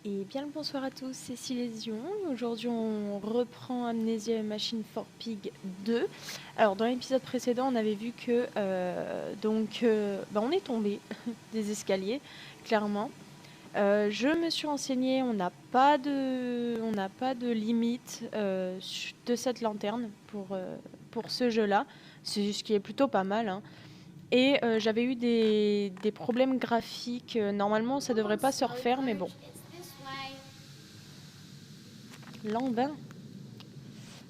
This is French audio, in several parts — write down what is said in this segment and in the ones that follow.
Et bien le bonsoir à tous, c'est Silésion. Aujourd'hui on reprend Amnesia Machine for Pig 2. Alors dans l'épisode précédent on avait vu que on est tombé des escaliers, clairement. Je me suis renseignée, on n'a pas de limite de cette lanterne pour ce jeu-là, c'est ce qui est plutôt pas mal, hein. Et j'avais eu des problèmes graphiques, normalement ça devrait pas se refaire mais bon. Lambin,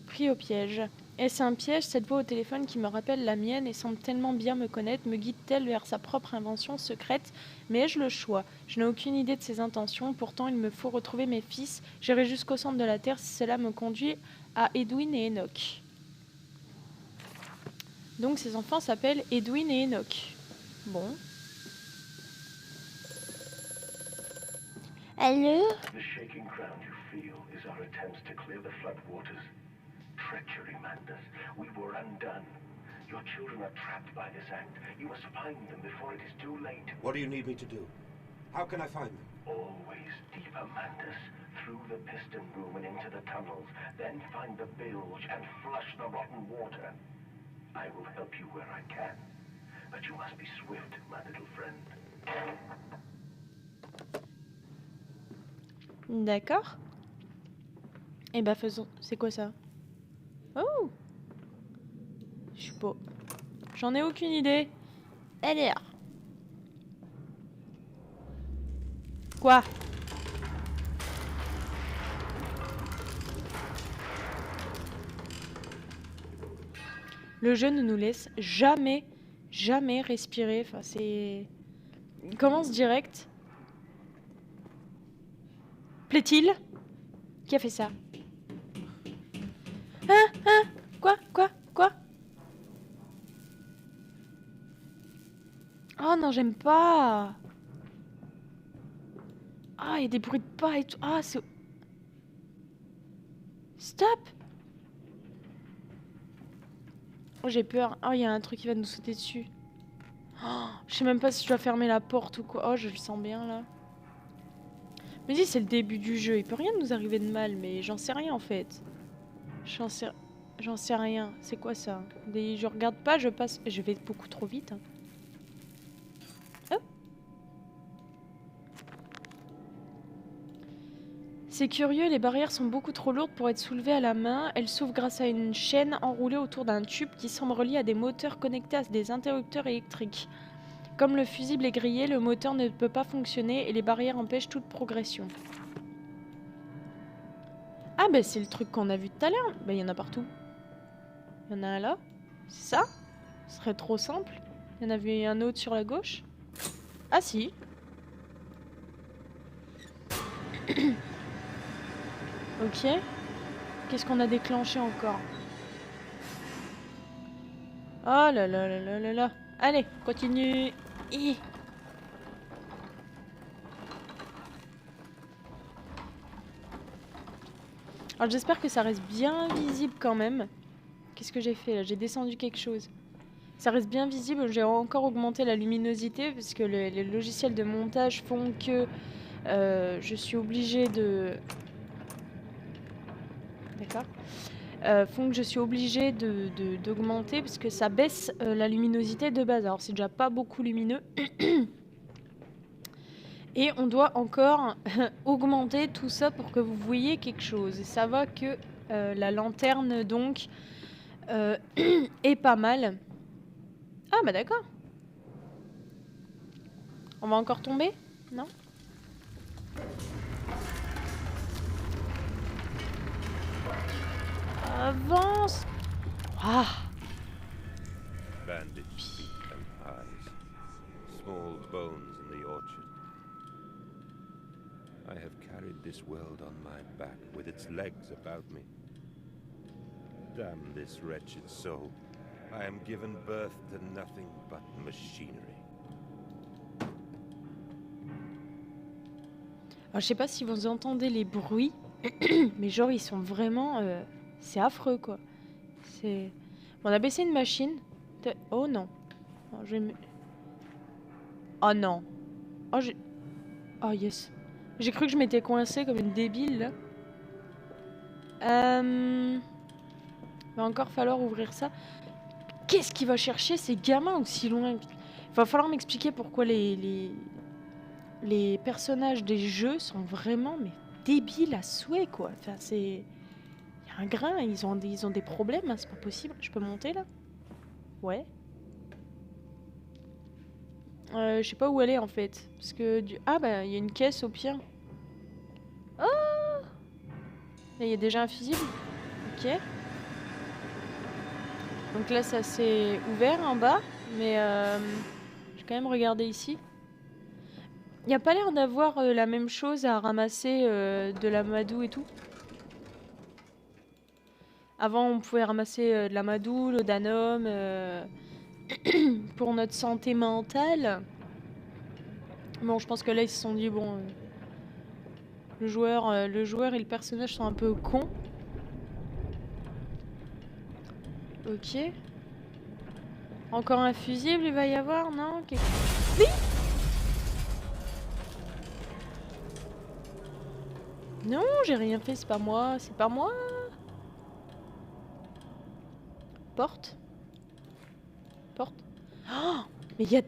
pris au piège. Est-ce un piège? Cette voix au téléphone qui me rappelle la mienne et semble tellement bien me connaître me guide-t-elle vers sa propre invention secrète? Mais ai-je le choix? Je n'ai aucune idée de ses intentions, pourtant il me faut retrouver mes fils. J'irai jusqu'au centre de la Terre si cela me conduit à Edwin et Enoch. Donc ces enfants s'appellent Edwin et Enoch. Bon. Allô? The shaking ground you feel is our attempts to clear the floodwaters. Treachery, Mandus. We were undone. Your children are trapped by this act. You must find them before it is too late. What do you need me to do? How can I find them? Always deeper, Mandus. Through the piston room and into the tunnels. Then find the bilge and flush the rotten water. I will help you where I can. But you must be swift, my little friend. D'accord. Et bah faisons. C'est quoi ça? Oh! Je suis pas. J'en ai aucune idée. LR. Quoi? Le jeu ne nous laisse jamais respirer. Enfin, c'est. Il commence direct. Plaît-il? Qui a fait ça? Hein? Quoi? Oh non, j'aime pas. Ah, il y a des bruits de pas et tout. Ah, c'est... Stop! Oh, j'ai peur. Oh, il y a un truc qui va nous sauter dessus. Oh, je sais même pas si je dois fermer la porte ou quoi. Oh, je le sens bien, là. Je me dis, c'est le début du jeu. Il peut rien nous arriver de mal, mais j'en sais rien, en fait. J'en sais rien. C'est quoi, ça? Je regarde pas, je passe... Je vais beaucoup trop vite, hein. Oh. C'est curieux, les barrières sont beaucoup trop lourdes pour être soulevées à la main. Elles s'ouvrent grâce à une chaîne enroulée autour d'un tube qui semble relié à des moteurs connectés à des interrupteurs électriques. Comme le fusible est grillé, le moteur ne peut pas fonctionner et les barrières empêchent toute progression. Ah bah c'est le truc qu'on a vu tout à l'heure. Bah il y en a partout. Il y en a un là. C'est ça? Ce serait trop simple. Il y en avait un autre sur la gauche. Ah si. Ok. Qu'est-ce qu'on a déclenché encore? Oh là là là là là là. Allez, continue. Alors j'espère que ça reste bien visible quand même. Qu'est-ce que j'ai fait là? J'ai descendu quelque chose. Ça reste bien visible. J'ai encore augmenté la luminosité parce que les logiciels de montage font que je suis obligée de... D'accord. Font que je suis obligée d'augmenter parce que ça baisse la luminosité de base. Alors c'est déjà pas beaucoup lumineux. Et on doit encore augmenter tout ça pour que vous voyez quelque chose. Et ça va que la lanterne donc est pas mal. Ah bah d'accord. On va encore tomber? Non? Avance! Ah! Bandaged feet and eyes, small bones in the orchard. I have carried this world on my back with its legs about me. Damn this wretched soul. I am given birth to nothing but machinery. Alors, je sais pas si vous entendez les bruits Mais genre, ils sont vraiment... c'est affreux, quoi. C'est... On a baissé une machine. Oh non. Oh, oh non. Oh, j'ai... Oh yes. J'ai cru que je m'étais coincée comme une débile, là. Va encore falloir ouvrir ça. Qu'est-ce qu'il va chercher ces gamins aussi loin? Il va falloir m'expliquer pourquoi les personnages des jeux sont vraiment mais débiles à souhait, quoi. Enfin, c'est... Il y a un grain, ils ont des problèmes, hein, c'est pas possible. Je peux monter, là? Ouais. Je sais pas où aller, en fait. Parce que... Ah, bah, il y a une caisse, au pire. Oh! Là, il y a déjà un fusible. Ok. Donc là, ça s'est ouvert en bas. Mais je vais quand même regarder ici. Il n'y a pas l'air d'avoir la même chose à ramasser de l'amadou et tout. Avant, on pouvait ramasser de l'amadou, l'odanum, pour notre santé mentale. Bon, je pense que là, ils se sont dit, bon... le joueur et le personnage sont un peu cons. Ok. Encore un fusible, il va y avoir, non? Oui! Non, j'ai rien fait, c'est pas moi, c'est pas moi. Porte. Porte. Oh, mais il y a...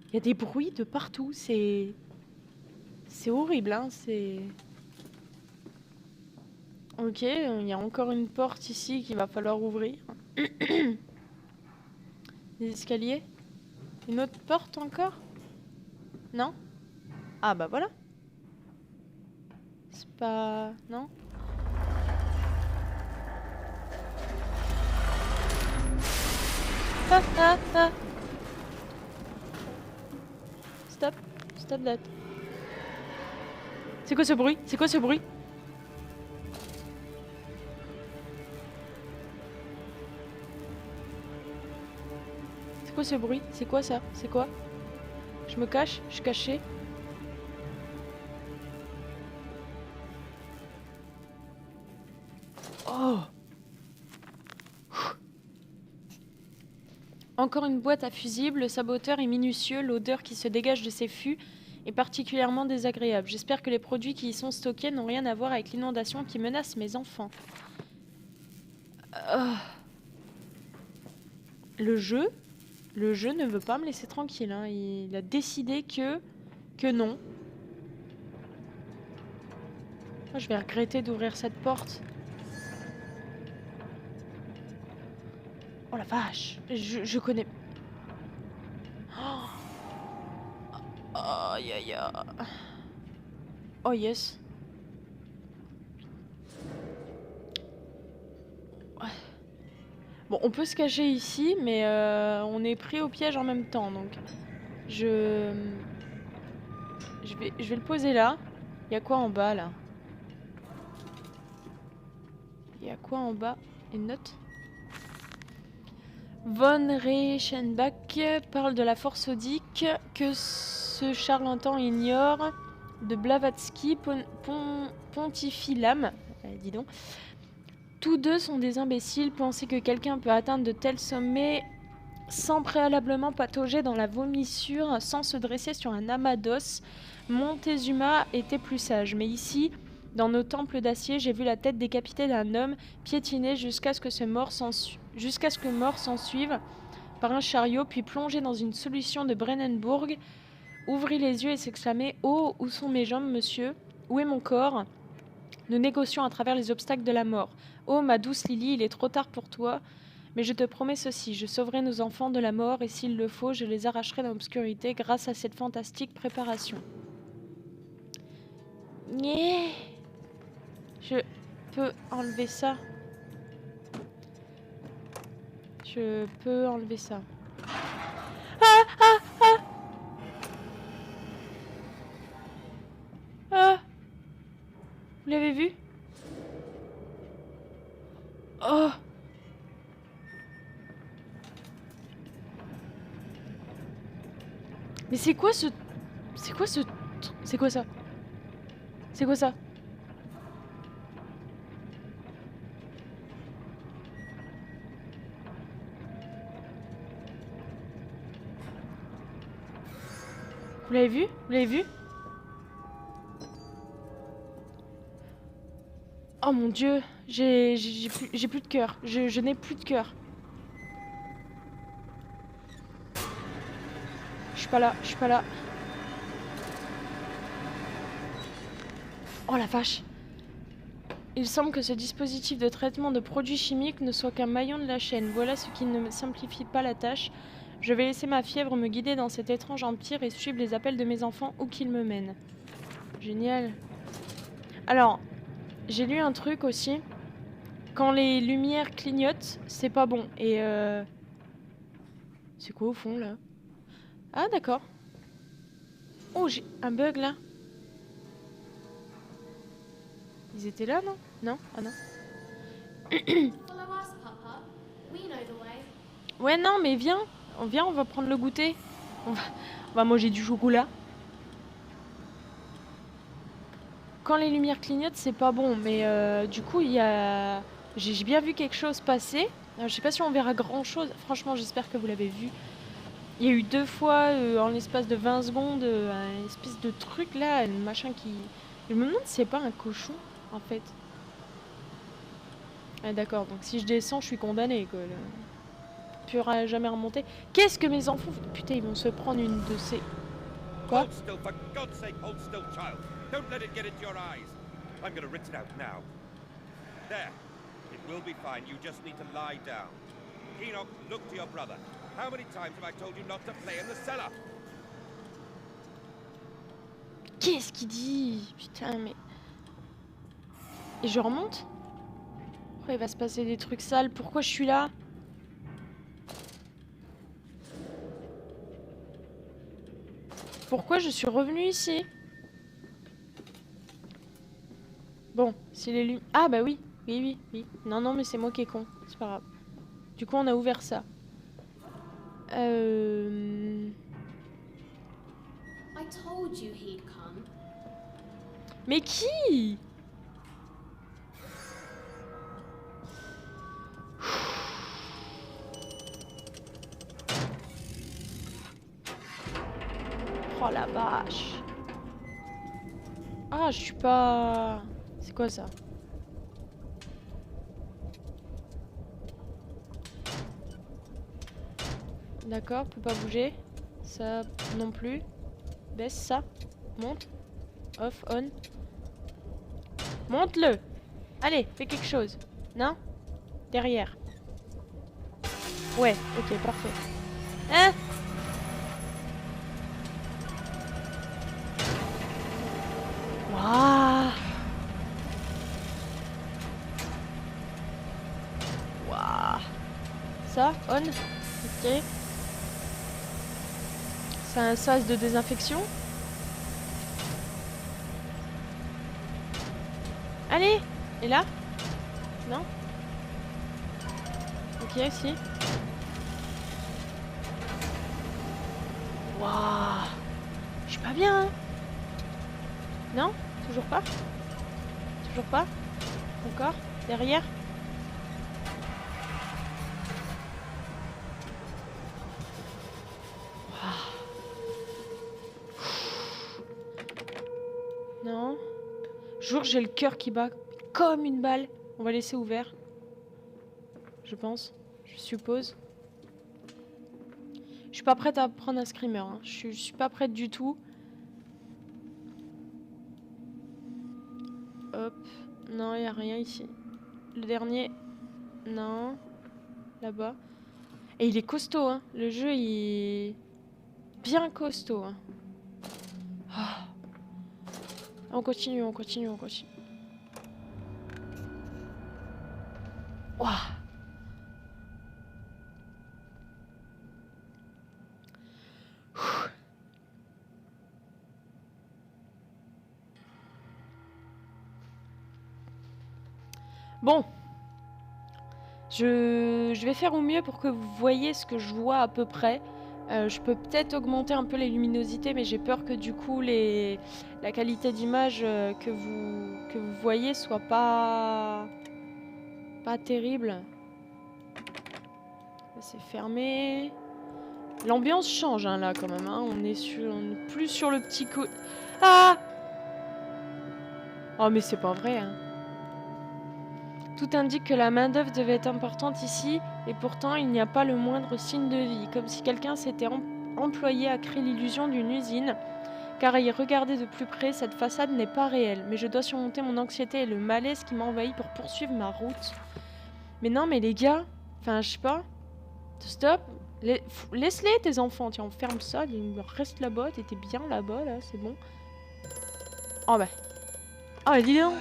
Il y a des bruits de partout, c'est... C'est horrible, hein, c'est... Ok, il y a encore une porte ici qu'il va falloir ouvrir. Des escaliers. Une autre porte encore? Non? Ah bah voilà. C'est pas... Non? Ah ah ah! Stop. Stop that. C'est quoi ce bruit? C'est quoi ce bruit? C'est quoi ce bruit? C'est quoi ça? C'est quoi? Je me cache? Je suis cachée? Oh! Encore une boîte à fusibles, le saboteur est minutieux, l'odeur qui se dégage de ses fûts est particulièrement désagréable. J'espère que les produits qui y sont stockés n'ont rien à voir avec l'inondation qui menace mes enfants. Le jeu ne veut pas me laisser tranquille, hein. Il a décidé que non. Moi, je vais regretter d'ouvrir cette porte. Oh la vache, je connais... Oh, aïe aïe aïe. Oh yes. Ouais. Bon, on peut se cacher ici, mais on est pris au piège en même temps, donc... Je vais le poser là. Il y a quoi en bas, là? Il y a quoi en bas? Une note? Von Reichenbach parle de la force odique que ce charlatan ignore. De Blavatsky pontifie l'âme. Dis donc. Tous deux sont des imbéciles. Penser que quelqu'un peut atteindre de tels sommets sans préalablement patauger dans la vomissure, sans se dresser sur un amas d'os. Montezuma était plus sage. Mais ici, dans nos temples d'acier, j'ai vu la tête décapitée d'un homme piétinée jusqu'à ce que mort s'ensuive par un chariot, puis plongé dans une solution de Brennenburg, ouvrit les yeux et s'exclamait « Oh, où sont mes jambes, monsieur? Où est mon corps? Nous négocions à travers les obstacles de la mort. Oh, ma douce Lily, il est trop tard pour toi. Mais je te promets ceci, je sauverai nos enfants de la mort et s'il le faut, je les arracherai dans l'obscurité grâce à cette fantastique préparation. » Yeah. Je peux enlever ça. Je peux enlever ça. Ah, ah, ah. Ah. Vous l'avez vu? Oh. Mais c'est quoi ce... C'est quoi ce C'est quoi ça? C'est quoi ça? Vous l'avez vu? Vous l'avez vu? Oh mon dieu, j'ai plus de cœur. Je n'ai plus de cœur. Je suis pas là, je suis pas là. Oh la vache. Il semble que ce dispositif de traitement de produits chimiques ne soit qu'un maillon de la chaîne. Voilà ce qui ne me simplifie pas la tâche. Je vais laisser ma fièvre me guider dans cet étrange empire et suivre les appels de mes enfants où qu'ils me mènent. Génial. Alors, j'ai lu un truc aussi. Quand les lumières clignotent, c'est pas bon. Et c'est quoi au fond là? Ah d'accord. Oh, j'ai un bug là. Ils étaient là, non? Non? Ah non. Ouais, non, mais viens. Viens, on va prendre le goûter. On va manger du chocolat. Quand les lumières clignotent, c'est pas bon. Mais du coup, il y a... J'ai bien vu quelque chose passer. Alors, je sais pas si on verra grand chose. Franchement, j'espère que vous l'avez vu. Il y a eu 2 fois, en l'espace de 20 secondes, un espèce de truc là, un machin qui... Je me demande si c'est pas un cochon, en fait. Ah d'accord, donc si je descends, je suis condamnée, quoi. Je ne pourrai jamais remonter. Qu'est-ce que mes enfants... Putain, ils vont se prendre une de ces... Quoi? Hold still, for God's sake, hold still, child. Don't let it get into your eyes. I'm gonna rinse it out now. There. It will be fine. You just need to lie down. Enoch, look to your brother. How many times have I told you not to play in the cellar? Qu'est-ce qu'il dit? Putain, mais... Et je remonte? Oh, il va se passer des trucs sales. Pourquoi je suis là? Pourquoi je suis revenue ici? Bon, si les lumières... Ah bah oui. Oui. Non, non, mais c'est moi qui est con. C'est pas grave. Du coup, on a ouvert ça. Mais qui? Oh la vache. Ah, je suis pas... C'est quoi ça? D'accord, peut pas bouger. Ça non plus. Baisse ça. Monte. Off, on. Monte-le. Allez, fais quelque chose. Non? Derrière. Ouais, ok, parfait. Hein? Waouh! Waouh! Ça, on. Ok. C'est un sas de désinfection. Allez! Et là? Non? Ok, si. Waouh! Je suis pas bien, hein? Non? Toujours pas? Toujours pas? Encore? Derrière? Non. Jure, j'ai le cœur qui bat comme une balle. On va laisser ouvert. Je pense. Je suppose. Je suis pas prête à prendre un screamer. Hein. Je suis pas prête du tout. Hop. Non, il n'y a rien ici. Le dernier. Non. Là-bas. Et il est costaud, hein. Le jeu, il est bien costaud. Hein. Oh. On continue. Ouah. Bon. Je vais faire au mieux pour que vous voyez ce que je vois à peu près. Je peux peut-être augmenter un peu les luminosités, mais j'ai peur que du coup la qualité d'image que vous voyez soit pas terrible. Là, c'est fermé. L'ambiance change hein, là quand même. Hein. On est plus sur le petit coup. Ah! Oh mais c'est pas vrai. Hein. Tout indique que la main-d'œuvre devait être importante ici, et pourtant il n'y a pas le moindre signe de vie, comme si quelqu'un s'était employé à créer l'illusion d'une usine. Car à y regarder de plus près, cette façade n'est pas réelle, mais je dois surmonter mon anxiété et le malaise qui m'envahit pour poursuivre ma route. Mais non, mais les gars, enfin je sais pas, stop, laisse-les tes enfants, tiens on ferme ça, il leur reste là-bas, t'étais bien là-bas là, c'est bon. Oh bah, oh bah dis donc.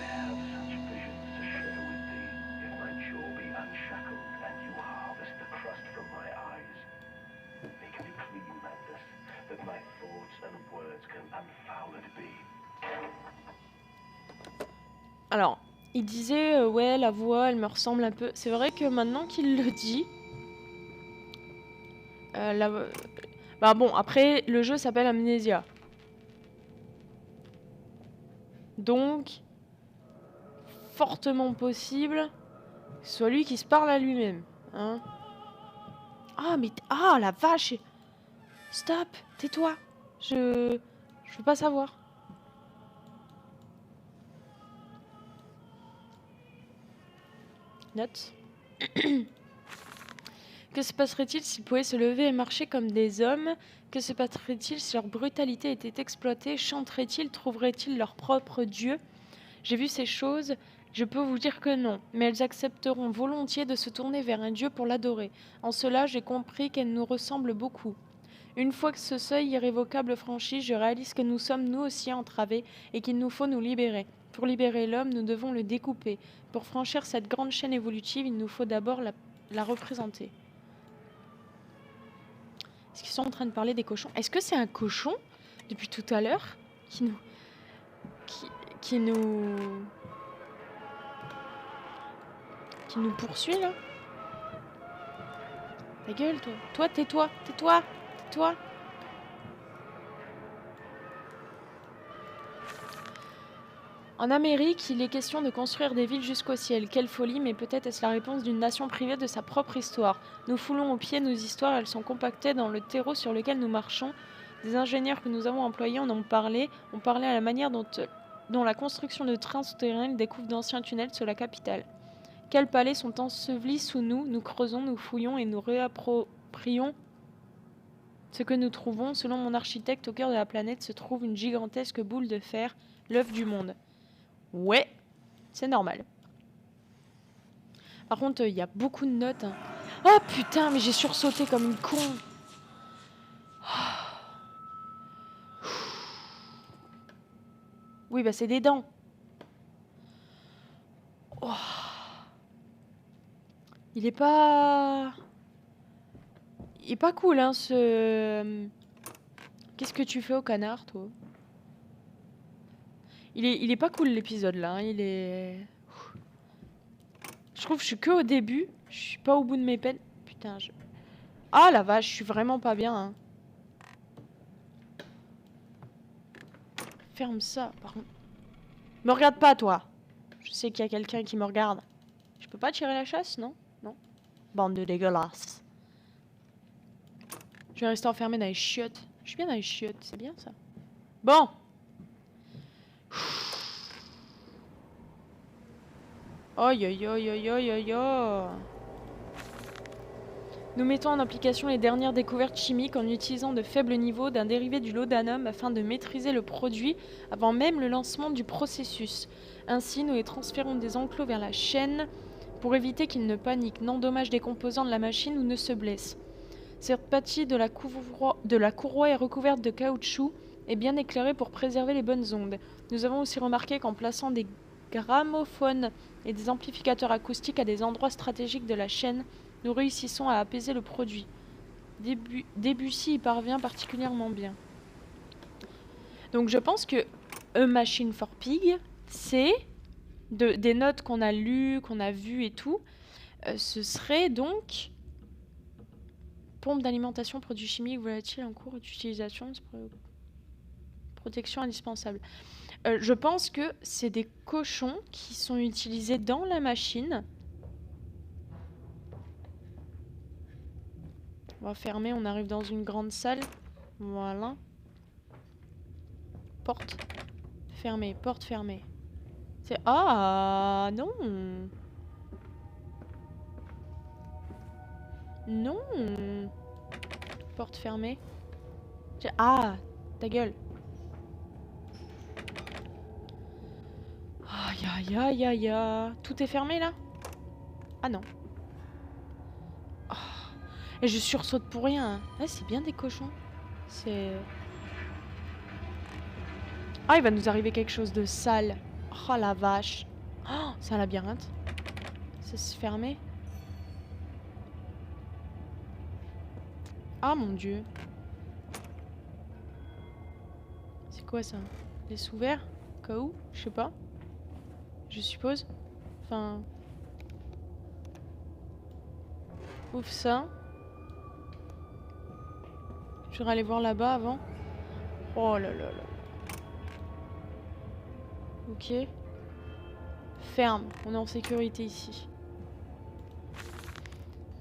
Alors, il disait, ouais, la voix, elle me ressemble un peu. C'est vrai que maintenant qu'il le dit... Bah bon, après, le jeu s'appelle Amnesia. Donc, fortement possible que ce soit lui qui se parle à lui-même. Hein. Ah, mais... Ah, la vache! Stop! Tais-toi! Je veux pas savoir. Note. Que se passerait-il s'ils pouvaient se lever et marcher comme des hommes? Que se passerait-il si leur brutalité était exploitée? Chanteraient-ils? Trouveraient-ils leur propre Dieu? J'ai vu ces choses, je peux vous dire que non, mais elles accepteront volontiers de se tourner vers un Dieu pour l'adorer. En cela, j'ai compris qu'elles nous ressemblent beaucoup. Une fois que ce seuil irrévocable franchi, je réalise que nous sommes nous aussi entravés et qu'il nous faut nous libérer. Pour libérer l'homme, nous devons le découper. Pour franchir cette grande chaîne évolutive, il nous faut d'abord la représenter. Est-ce qu'ils sont en train de parler des cochons? Est-ce que c'est un cochon, depuis tout à l'heure, qui nous poursuit, là? Ta gueule, toi. Toi, tais-toi, tais-toi, tais-toi. En Amérique, il est question de construire des villes jusqu'au ciel. Quelle folie, mais peut-être est-ce la réponse d'une nation privée de sa propre histoire. Nous foulons au pied nos histoires, elles sont compactées dans le terreau sur lequel nous marchons. Des ingénieurs que nous avons employés en ont parlé à la manière dont la construction de trains souterrains découvre d'anciens tunnels sur la capitale. Quels palais sont ensevelis sous nous? Nous creusons, nous fouillons et nous réapproprions ce que nous trouvons. Selon mon architecte, au cœur de la planète se trouve une gigantesque boule de fer, l'œuf du monde. Ouais, c'est normal. Par contre, il y a beaucoup de notes. Hein. Oh putain, mais j'ai sursauté comme une con. Oui, bah c'est des dents. Oh. Il est pas cool, hein, ce... Qu'est-ce que tu fais au canard, toi? Il est pas cool, l'épisode, là. Hein. Il est... Je trouve que je suis que au début. Je suis pas au bout de mes peines. Putain, Ah, la vache, je suis vraiment pas bien, hein. Ferme ça, par contre. Me regarde pas, toi. Je sais qu'il y a quelqu'un qui me regarde. Je peux pas tirer la chasse, non? Non. Bande de dégueulasses. Je vais rester enfermé dans les chiottes. Je suis bien dans les chiottes, c'est bien ça. Bon. Aïe aïe aïe aïe aïe aïe aïe. Nous mettons en application les dernières découvertes chimiques en utilisant de faibles niveaux d'un dérivé du laudanum afin de maîtriser le produit avant même le lancement du processus. Ainsi, nous les transférons des enclos vers la chaîne pour éviter qu'ils ne paniquent, n'endommagent des composants de la machine ou ne se blessent. Cette partie de la courroie est recouverte de caoutchouc et bien éclairée pour préserver les bonnes ondes. Nous avons aussi remarqué qu'en plaçant des gramophones et des amplificateurs acoustiques à des endroits stratégiques de la chaîne, nous réussissons à apaiser le produit. Debussy y parvient particulièrement bien. Donc je pense que A Machine for Pig, c'est des notes qu'on a lues, qu'on a vues et tout. Ce serait donc Pompe d'alimentation, produits chimiques, volatiles en cours d'utilisation. Protection indispensable. Je pense que c'est des cochons qui sont utilisés dans la machine. On va fermer, on arrive dans une grande salle. Voilà. Porte fermée, porte fermée. C'est... Ah non. Non. Porte fermée. Ah, ta gueule. Aïe aïe aïe aïe aïe. Tout est fermé là? Ah non. Oh. Et je sursaute pour rien. Ah, c'est bien des cochons. C'est... Ah, il va nous arriver quelque chose de sale. Oh la vache. Oh, c'est un labyrinthe. Ça se fermé. Ah mon dieu. C'est quoi ça? Laisse ouvert? Au cas où? Je sais pas. Je suppose. Enfin... Ouvre ça. Je voudrais aller voir là-bas avant. Oh là là là. Ok. Ferme. On est en sécurité ici.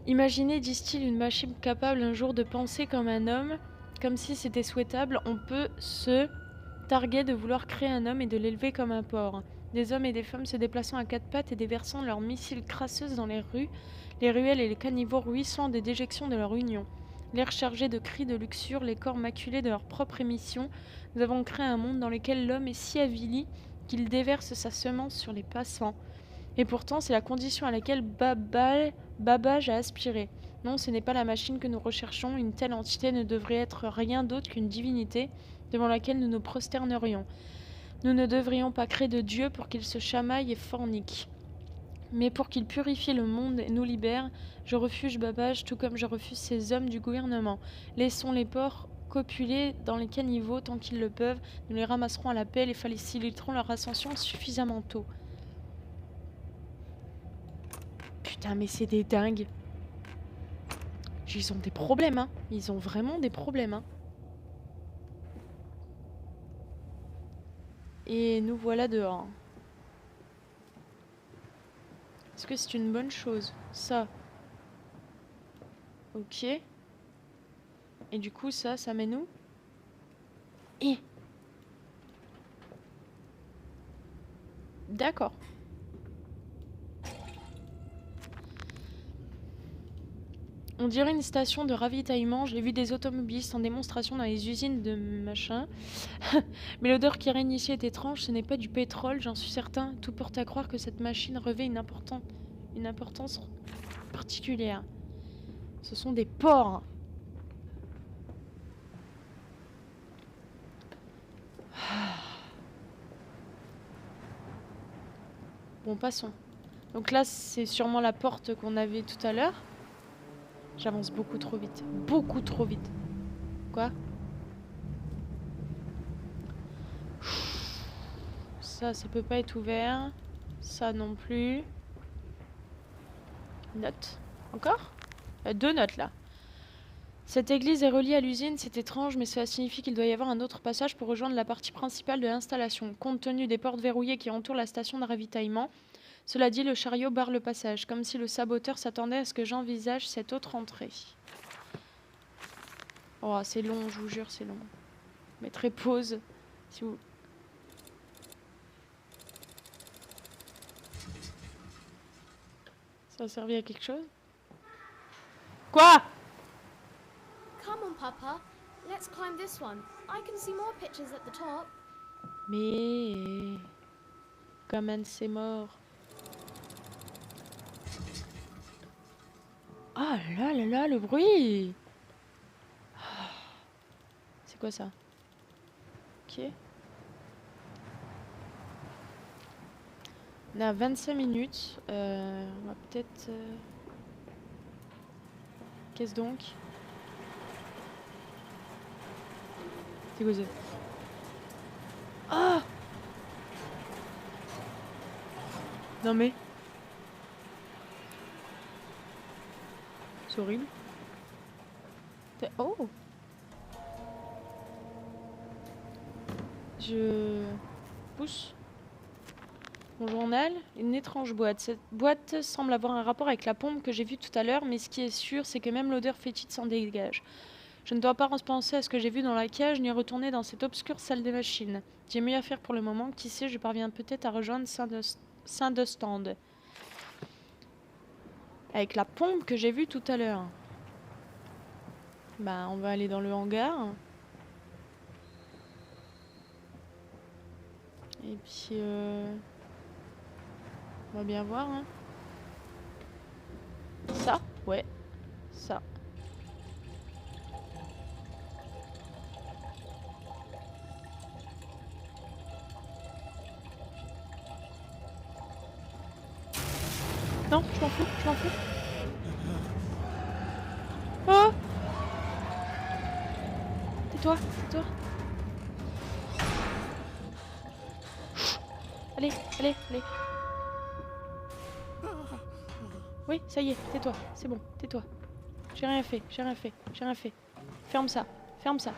Imaginez, disent-ils, une machine capable un jour de penser comme un homme, comme si c'était souhaitable. On peut se targuer de vouloir créer un homme et de l'élever comme un porc. Des hommes et des femmes se déplaçant à quatre pattes et déversant leurs missiles crasseuses dans les rues, les ruelles et les caniveaux ruisselant des déjections de leur union. L'air chargé de cris de luxure, les corps maculés de leur propre émission. Nous avons créé un monde dans lequel l'homme est si avili qu'il déverse sa semence sur les passants. Et pourtant, c'est la condition à laquelle Babbage a aspiré. Non, ce n'est pas la machine que nous recherchons. Une telle entité ne devrait être rien d'autre qu'une divinité devant laquelle nous nous prosternerions. Nous ne devrions pas créer de Dieu pour qu'il se chamaille et fornique, mais pour qu'il purifie le monde et nous libère. Je refuse Babbage, tout comme je refuse ces hommes du gouvernement. Laissons les porcs copuler dans les caniveaux tant qu'ils le peuvent. Nous les ramasserons à la pelle et faciliterons leur ascension suffisamment tôt. Putain, mais c'est des dingues. Ils ont des problèmes, hein. Ils ont vraiment des problèmes, hein. Et nous voilà dehors. Est-ce que c'est une bonne chose? Ça. Ok. Et du coup, ça mène où? Et... D'accord. On dirait une station de ravitaillement. J'ai vu des automobilistes en démonstration dans les usines de machin. Mais l'odeur qui règne ici est étrange. Ce n'est pas du pétrole, j'en suis certain. Tout porte à croire que cette machine revêt une importance particulière. Ce sont des porcs. Bon, passons. Donc là, c'est sûrement la porte qu'on avait tout à l'heure. J'avance beaucoup trop vite. Beaucoup trop vite. Quoi? Ça peut pas être ouvert. Ça non plus. Note. Encore? 2 notes là. Cette église est reliée à l'usine, c'est étrange, mais cela signifie qu'il doit y avoir un autre passage pour rejoindre la partie principale de l'installation. Compte tenu des portes verrouillées qui entourent la station de ravitaillement, cela dit, le chariot barre le passage, comme si le saboteur s'attendait à ce que j'envisage cette autre entrée. Oh, c'est long, je vous jure, c'est long. Je mettrai pause, si vous... Ça a servi à quelque chose? Quoi? Come on, Papa. Let's climb this one. I can see more pictures at the top. Mais... Comment c'est mort? Ah là là là, le bruit! C'est quoi ça? Ok. On a 25 minutes. On va peut-être... Qu'est-ce donc? C'est quoi ça? Ah! Non mais... C'est horrible. Oh! Je pousse mon journal, une étrange boîte. Cette boîte semble avoir un rapport avec la pompe que j'ai vue tout à l'heure, mais ce qui est sûr, c'est que même l'odeur fétide s'en dégage. Je ne dois pas repenser à ce que j'ai vu dans la cage, ni retourner dans cette obscure salle des machines. J'ai mieux à faire pour le moment. Qui sait, je parviens peut-être à rejoindre Saint-Dostande. Avec la pompe que j'ai vue tout à l'heure. Bah, on va aller dans le hangar. Et puis, on va bien voir, hein. Ça? Ouais. Ça. Non, je m'en fous, je m'en fous. Oh! Tais-toi, tais-toi. Allez, allez, allez. Oui, ça y est, tais-toi, c'est bon, tais-toi. J'ai rien fait, j'ai rien fait, j'ai rien fait. Ferme ça, ferme ça.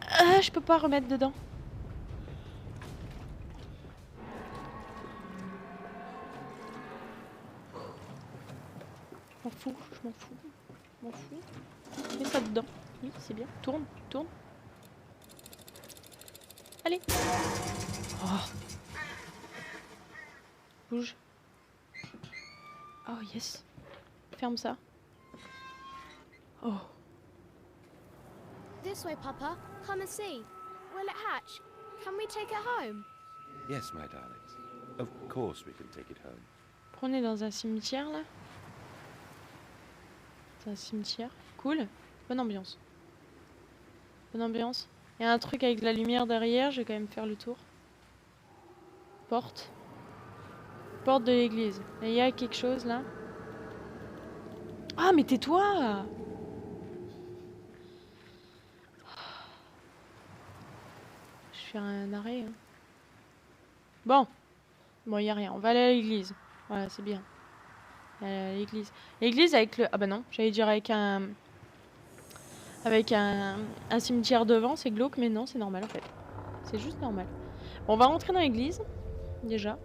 Ah, je peux pas remettre dedans. Je m'en fous, je m'en fous, je m'en fous. Mets ça dedans. Oui, c'est bien. Tourne, tourne. Allez. Oh. Bouge. Oh yes. Ferme ça. Oh. This way, Papa. Come and see. Will it hatch? Can we take it home? Yes, my darlings. Of course we can take it home. Prenez dans un cimetière là. C'est un cimetière. Cool. Bonne ambiance. Bonne ambiance. Il y a un truc avec la lumière derrière. Je vais quand même faire le tour. Porte. Porte de l'église. Il y a quelque chose là. Ah mais tais-toi! Je fais un arrêt. Hein. Bon. Bon, il n'y a rien. On va aller à l'église. Voilà, c'est bien. L'église. L'église avec le... Ah bah non, j'allais dire avec un... Avec un cimetière devant, c'est glauque, mais non, c'est normal en fait. C'est juste normal. Bon, on va rentrer dans l'église, déjà.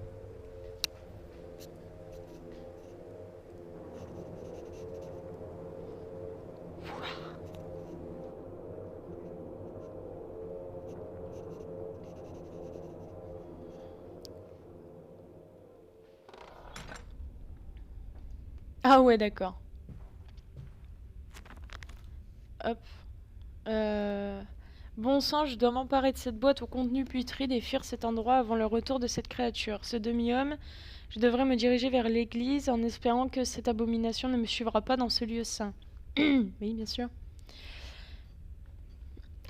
Ah ouais, d'accord. Hop. Bon sang, je dois m'emparer de cette boîte au contenu putride et fuir cet endroit avant le retour de cette créature. Ce demi-homme, je devrais me diriger vers l'église en espérant que cette abomination ne me suivra pas dans ce lieu saint. Oui, bien sûr.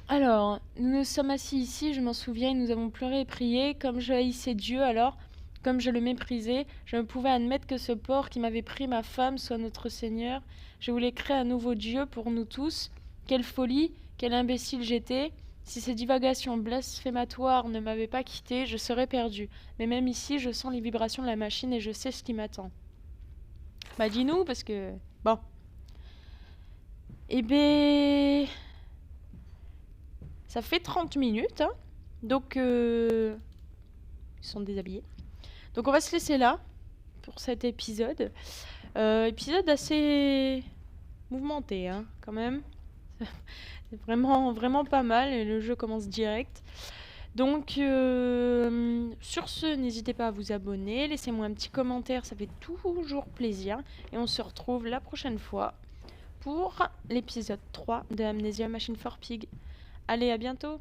Alors, nous nous sommes assis ici, je m'en souviens, et nous avons pleuré et prié. Comme je haïssais Dieu alors, comme je le méprisais, je ne pouvais admettre que ce porc qui m'avait pris ma femme soit notre Seigneur. Je voulais créer un nouveau Dieu pour nous tous. Quelle folie, quel imbécile j'étais. Si ces divagations blasphématoires ne m'avaient pas quitté, je serais perdu. Mais même ici, je sens les vibrations de la machine et je sais ce qui m'attend. Bah dis-nous, parce que... Bon. Eh ben... Ça fait 30 minutes, hein. Donc, ils sont déshabillés. Donc on va se laisser là, pour cet épisode. Épisode assez mouvementé, hein, quand même. C'est vraiment, vraiment pas mal, et le jeu commence direct. Donc, sur ce, n'hésitez pas à vous abonner, laissez-moi un petit commentaire, ça fait toujours plaisir. Et on se retrouve la prochaine fois pour l'épisode 3 de Amnesia Machine for Pig. Allez, à bientôt!